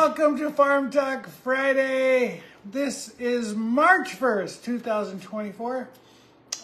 Welcome to Farm Talk Friday. This is March 1st, 2024.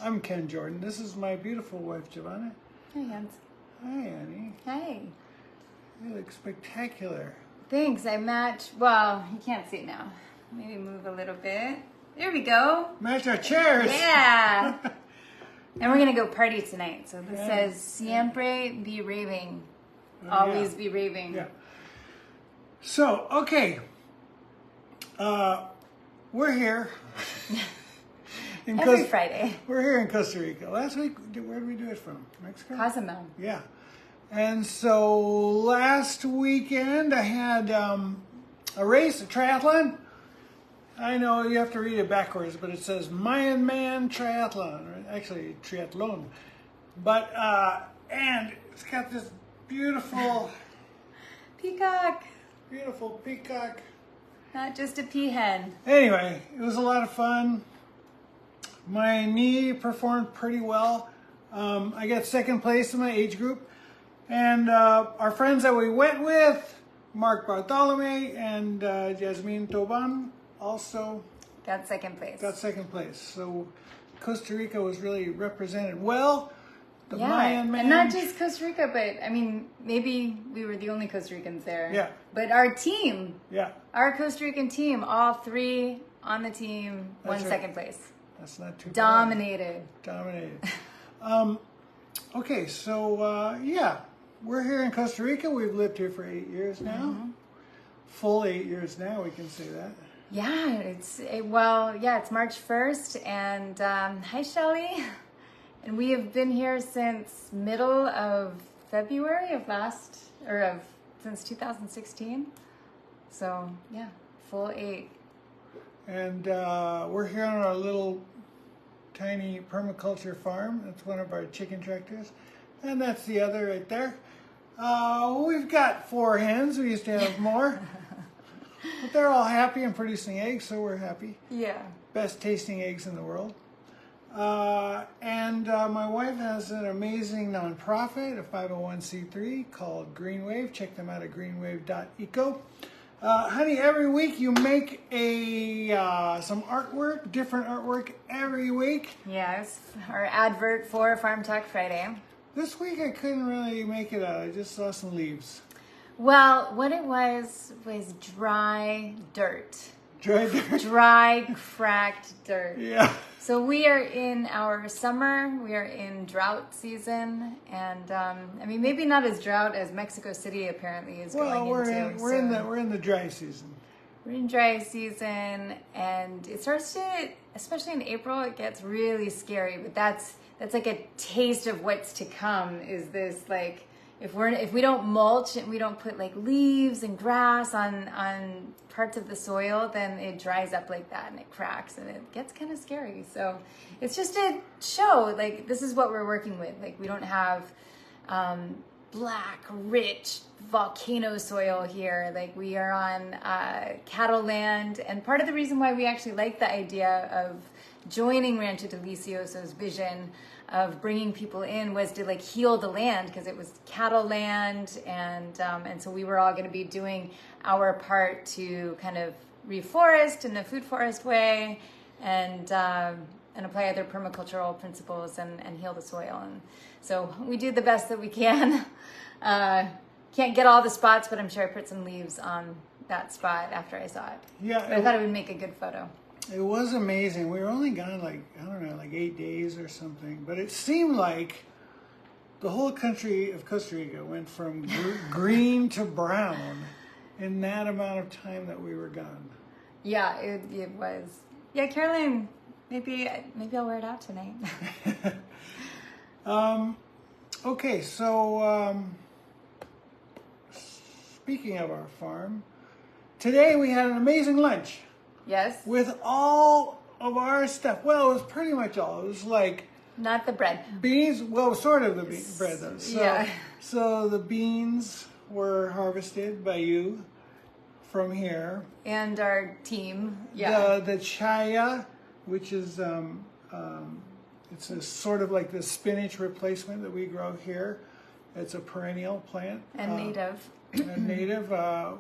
I'm Ken Jordan. This is my beautiful wife, Giovanna. Hey, Hans. Hi, Annie. Hey. You look spectacular. Thanks. I match. Well, you can't see it now. Maybe move a little bit. There we go. Match our chairs. Yeah. And we're going to go party tonight. So this Yeah. says, Siempre be raving. Oh, Always yeah. be raving. Yeah. So, okay. We're here. Every Friday. We're here in Costa Rica. Last week, where did we do it from? Mexico? Cozumel. Yeah. And so last weekend I had a race, a triathlon. I know you have to read it backwards, but it says Mayan Man Triathlon, right? Actually triathlon. But, and it's got this beautiful, Peacock. beautiful peacock. Not just a peahen. Anyway, it was a lot of fun. My knee performed pretty well. I got second place in my age group. And our friends that we went with, Mark Bartolome and Jasmine Toban, also Got second place. got second place. So Costa Rica was really represented well. The Yeah, Mayan Man. and not just Costa Rica, but I mean, maybe we were the only Costa Ricans there. Yeah. But our team, Yeah, our Costa Rican team, all three on the team, won That's right. second place. that's not too bad. Dominated. Dominated. Okay, so yeah, we're here in Costa Rica. We've lived here for 8 years now. Mm-hmm. Full 8 years now, we can say that. Yeah, it's March 1st, and hi Shelly, and we have been here since middle of February since 2016. So yeah, full 8. And we're here on our little tiny permaculture farm. That's one of our chicken tractors. And that's the other right there. We've got 4 hens. We used to have more. But they're all happy and producing eggs, so we're happy. Yeah. Best tasting eggs in the world. And my wife has an amazing nonprofit, a 501c3 called Greenwave. Check them out at greenwave.eco. Honey, every week you make some artwork, different artwork every week. Yes, our advert for Farm Talk Friday. This week I couldn't really make it out. I just saw some leaves. Well, what it was dry dirt. Dry dirt. Dry, cracked dirt. Yeah. So we are in our summer, we are in drought season, and I mean maybe not as drought as Mexico City apparently is Well, going into. we're in the dry season. We're in dry season, and it starts to, especially in April, it gets really scary. But that's like a taste of what's to come. Is this like if we don't mulch and we don't put like leaves and grass on parts of the soil, then it dries up like that and it cracks and it gets kind of scary. So it's just a show, like this is what we're working with. Like we don't have black, rich volcano soil here. Like we are on cattle land, and part of the reason why we actually like the idea of joining Rancho Delicioso's vision of bringing people in was to like heal the land, because it was cattle land, and so we were all going to be doing our part to kind of reforest in a food forest way, and apply other permacultural principles and heal the soil. And so we do the best that we can. Can't get all the spots, but I'm sure I put some leaves on that spot after I saw it. Yeah. But I thought it would make a good photo. It was amazing. We were only gone like 8 days or something, but it seemed like the whole country of Costa Rica went from green to brown in that amount of time that we were gone. Yeah, it was. Yeah, Caroline, maybe I'll wear it out tonight. Okay, so speaking of our farm, today we had an amazing lunch. Yes. With all of our stuff. Well, it was pretty much all. It was like Not the bread. beans. Well, sort of the bread though. So, Yeah. So the beans were harvested by you from here. And our team. Yeah. The chaya, which is it's a sort of like the spinach replacement that we grow here. It's a perennial plant. And native. a native.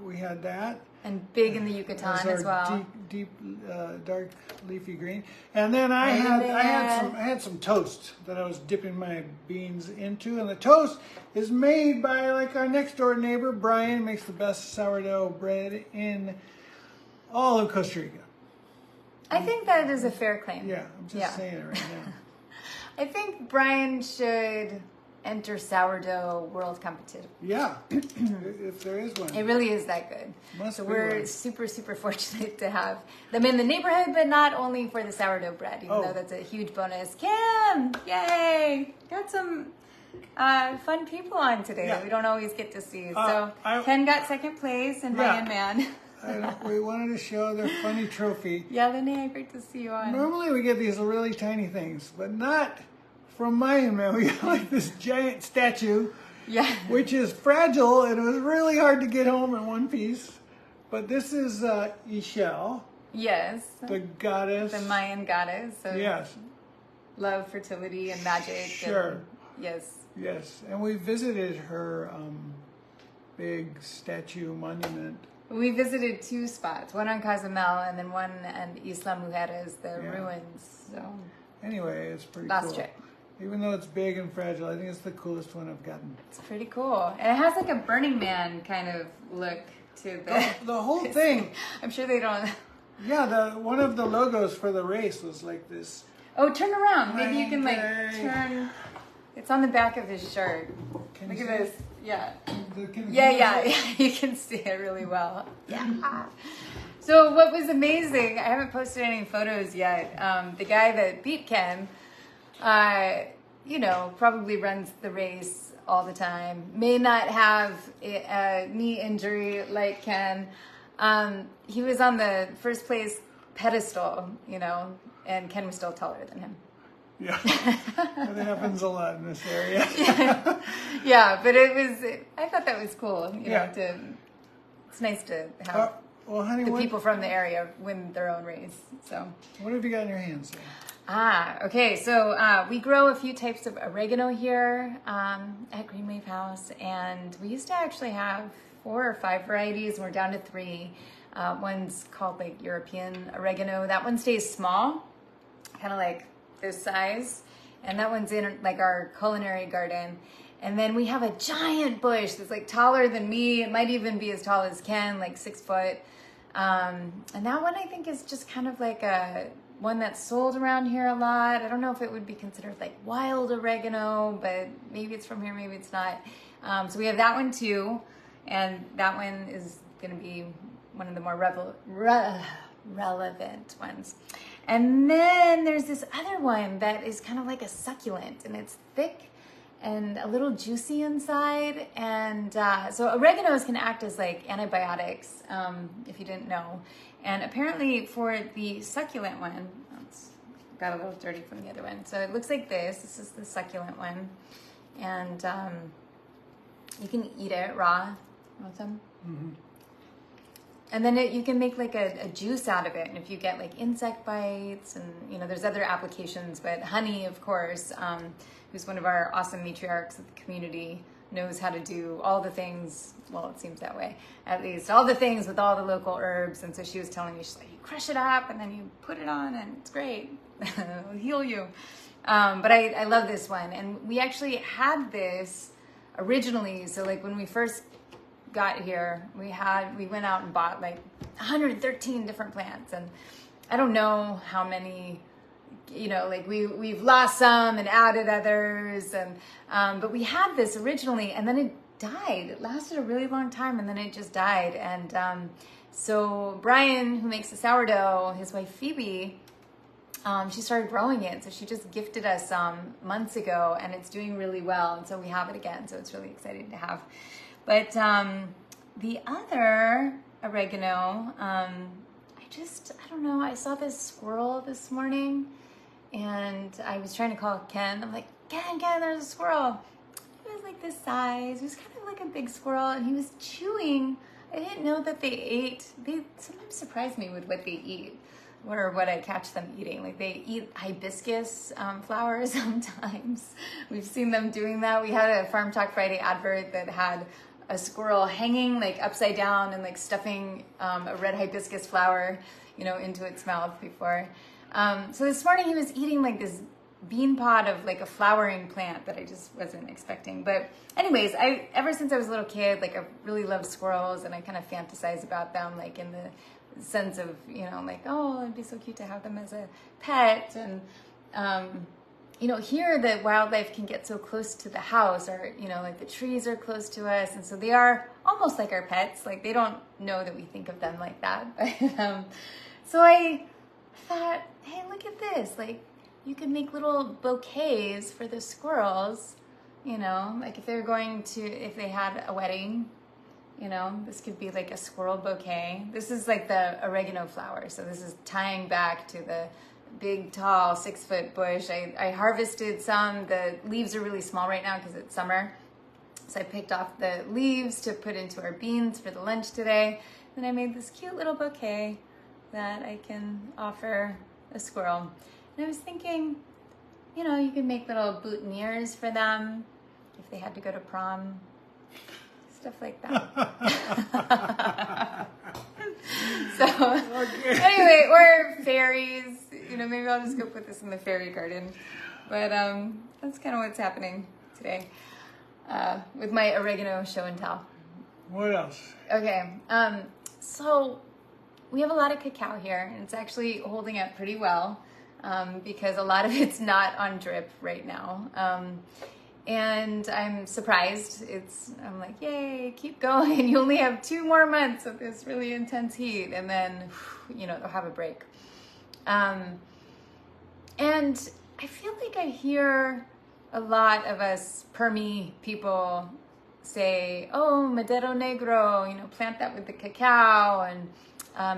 We had that. And big in the Yucatan Those as are well. deep, dark leafy green. And then I had some toast that I was dipping my beans into, and the toast is made by like our next door neighbor Brian. Makes the best sourdough bread in all of Costa Rica. I think that is a fair claim. Yeah, I'm just saying it right now. I think Brian should enter sourdough world competition. Yeah, if there is one. It really is that good. Must So be we're one. super, super fortunate to have them in the neighborhood, but not only for the sourdough bread, even though that's a huge bonus. Kim, yay! Got some fun people on today that we don't always get to see. Ken got second place in Mayan Man. We wanted to show their funny trophy. Yeah, Linnea, great to see you on. Normally we get these really tiny things, but not from Mayan Man. We got like this giant statue, which is fragile, and it was really hard to get home in one piece. But this is Ixchel. Yes. The goddess. The Mayan goddess. So yes. Love, fertility, and magic. Sure. Yes. Yes. And we visited her big statue monument. We visited 2 spots, one on Cozumel and then one on Isla Mujeres, the ruins. So anyway, it's pretty last cool. trip. Even though it's big and fragile, I think it's the coolest one I've gotten. It's pretty cool. And it has like a Burning Man kind of look to the whole thing. I'm sure they don't. Yeah, one of the logos for the race was like this. Oh, turn around. Maybe you can like turn. It's on the back of his shirt. Look at this. Yeah. Yeah. You can see it really well. Yeah. So what was amazing, I haven't posted any photos yet. The guy that beat Ken, probably runs the race all the time. May not have a knee injury like Ken. He was on the first place pedestal, and Ken was still taller than him. Yeah, that happens a lot in this area. Yeah, but I thought that was cool, it's nice to have honey, the people from the area win their own race. So, what have you got in your hands there? Okay, so we grow a few types of oregano here at Green Wave House, and we used to actually have 4 or 5 varieties, and we're down to 3. One's called like European oregano. That one stays small, kind of like this size, and that one's in like our culinary garden. And then we have a giant bush that's like taller than me. It might even be as tall as Ken, like 6 foot. And that one I think is just kind of like a one that's sold around here a lot. I don't know if it would be considered like wild oregano, but maybe it's from here, maybe it's not. So we have that one too, and that one is going to be one of the more relevant ones. And then there's this other one that is kind of like a succulent, and it's thick and a little juicy inside. And so oreganos can act as like antibiotics, if you didn't know. And apparently for the succulent one, it's got a little dirty from the other one. So it looks like this. This is the succulent one. And you can eat it raw. Want some? Mm-hmm. And then you can make like a juice out of it. And if you get like insect bites and, there's other applications, but Honey, of course, who's one of our awesome matriarchs of the community, knows how to do all the things. Well, it seems that way, at least all the things with all the local herbs. And so she was telling me, she's like, you crush it up and then you put it on and it's great. It'll heal you. But I love this one. And we actually had this originally. So like when we first got here, we went out and bought like 113 different plants, and I don't know how many, like we've lost some and added others, and but we had this originally, and then it died. It lasted a really long time, and then it just died. And so Brian, who makes the sourdough, his wife Phoebe, she started growing it, so she just gifted us some months ago, and it's doing really well, and so we have it again, so it's really exciting to have. But the other oregano, I don't know, I saw this squirrel this morning, and I was trying to call Ken. I'm like, Ken, there's a squirrel. It was like this size. It was kind of like a big squirrel, and he was chewing. I didn't know that they sometimes surprise me with what they eat, or what I catch them eating. Like they eat hibiscus flowers sometimes. We've seen them doing that. We had a Farm Talk Friday advert that had a squirrel hanging like upside down and like stuffing a red hibiscus flower, into its mouth before. So this morning he was eating like this bean pod of like a flowering plant that I just wasn't expecting. But anyways, ever since I was a little kid, like I really love squirrels, and I kind of fantasize about them like in the sense of, like, oh, it'd be so cute to have them as a pet. And here the wildlife can get so close to the house, or like the trees are close to us, and so they are almost like our pets. Like they don't know that we think of them like that. But so I thought, hey, look at this, like you could make little bouquets for the squirrels, like if they had a wedding, this could be like a squirrel bouquet. This is like the oregano flower, so this is tying back to the big, tall, 6-foot bush. I harvested some. The leaves are really small right now because it's summer. So I picked off the leaves to put into our beans for the lunch today. Then I made this cute little bouquet that I can offer a squirrel. And I was thinking, you could make little boutonnieres for them if they had to go to prom. Stuff like that. So anyway, or fairies, maybe I'll just go put this in the fairy garden. But that's kind of what's happening today with my oregano show and tell. What else? Okay, so we have a lot of cacao here, and it's actually holding up pretty well because a lot of it's not on drip right now. And I'm surprised. I'm like, yay, keep going. You only have 2 more months of this really intense heat, and then, they'll have a break. And I feel like I hear a lot of us Permi people say, oh, Madero Negro, plant that with the cacao, and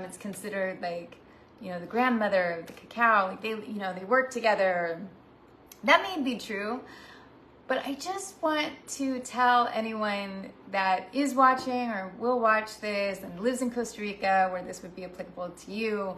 it's considered like, the grandmother of the cacao. Like they work together. That may be true. But I just want to tell anyone that is watching or will watch this and lives in Costa Rica, where this would be applicable to you,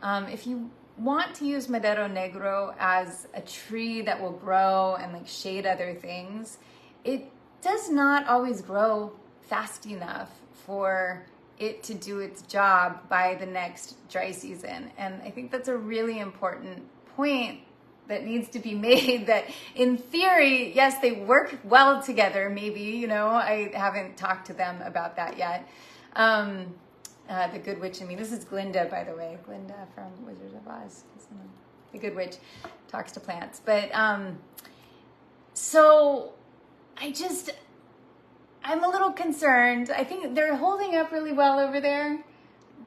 if you want to use Madero Negro as a tree that will grow and like shade other things, it does not always grow fast enough for it to do its job by the next dry season. And I think that's a really important point that needs to be made, that in theory, yes, they work well together, maybe, I haven't talked to them about that yet. The Good Witch in me. This is Glinda, by the way. Glinda from Wizards of Oz. The Good Witch talks to plants. But, so I'm a little concerned. I think they're holding up really well over there.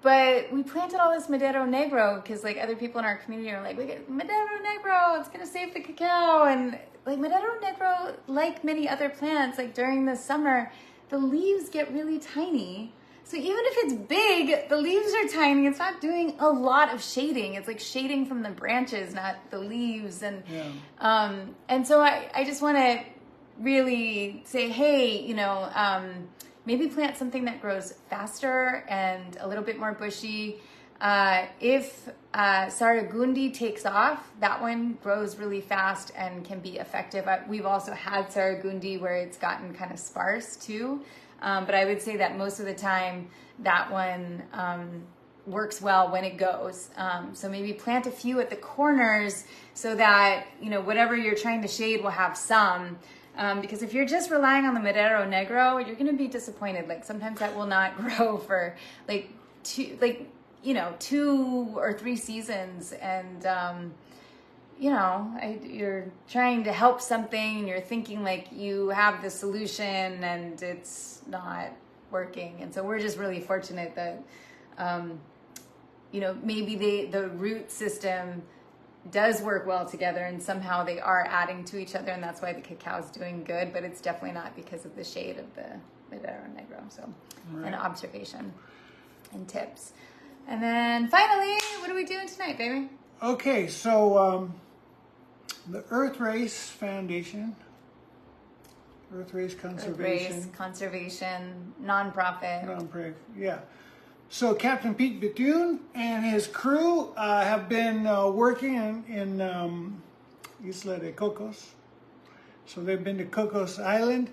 But we planted all this Madero Negro because like other people in our community are like, we get Madero Negro, it's gonna save the cacao. And like Madero Negro, like many other plants, like during the summer, the leaves get really tiny. So even if it's big, the leaves are tiny. It's not doing a lot of shading. It's like shading from the branches, not the leaves. And and so I just want to really say, hey, maybe plant something that grows faster and a little bit more bushy. If Saragundi takes off, that one grows really fast and can be effective. We've also had Saragundi where it's gotten kind of sparse too. But I would say that most of the time that one works well when it goes. So maybe plant a few at the corners so that, whatever you're trying to shade will have some. Because if you're just relying on the Madero Negro, you're going to be disappointed. Like sometimes that will not grow for 2 or 3 seasons. And, you're trying to help something and you're thinking like you have the solution and it's not working. And so we're just really fortunate that, maybe the root system does work well together and somehow they are adding to each other, and that's why the cacao is doing good, but it's definitely not because of the shade of the Madero Negro. So an observation and tips. And then finally, what are we doing tonight, baby? Okay, so the Earth Race Foundation, Earth Race Conservation, nonprofit. Yeah. So Captain Pete Bethune and his crew have been working in Isla de Cocos. So they've been to Cocos Island.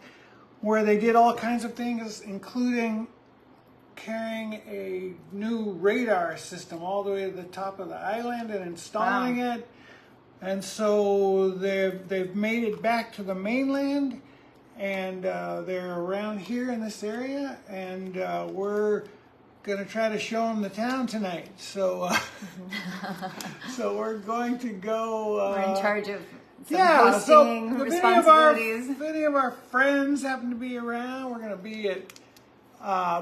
where they did all kinds of things, including carrying a new radar system all the way to the top of the island and installing it. And so they've made it back to the mainland, and they're around here in this area, and we're going to try to show them the town tonight. So so we're going to go. We're in charge of some hosting responsibilities. Many of our friends happen to be around. We're going to be at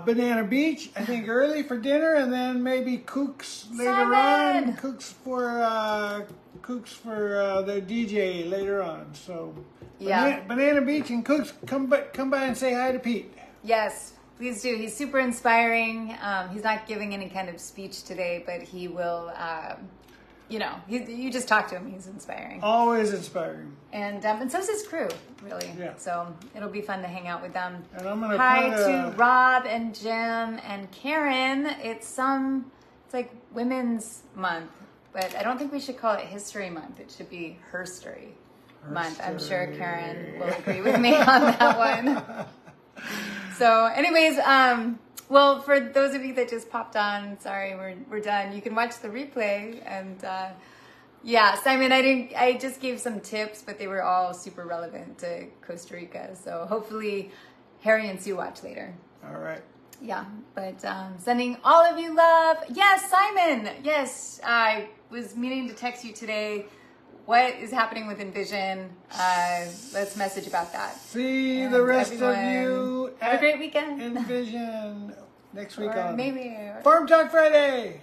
Banana Beach, I think, early for dinner, and then maybe Kooks later on. Kooks for the DJ later on. So Banana Beach and Kooks, come by and say hi to Pete. Yes, please do. He's super inspiring. He's not giving any kind of speech today, but he will. You just talk to him. He's inspiring. Always inspiring. And so is his crew, really. Yeah. So it'll be fun to hang out with them. And I'm gonna hi to Rob and Jim and Karen. It's like Women's Month, but I don't think we should call it History Month. It should be Herstory Month. I'm sure Karen will agree with me on that one. So, anyways, well, for those of you that just popped on, sorry, we're done. You can watch the replay, and Simon, I just gave some tips, but they were all super relevant to Costa Rica. So hopefully, Harry and Sue watch later. All right. Yeah, but sending all of you love. Yes, Simon. Yes, I was meaning to text you today. What is happening with Envision? Let's message about that. See and the rest of you. Have a great weekend. Envision next week or on maybe Farm Talk Friday.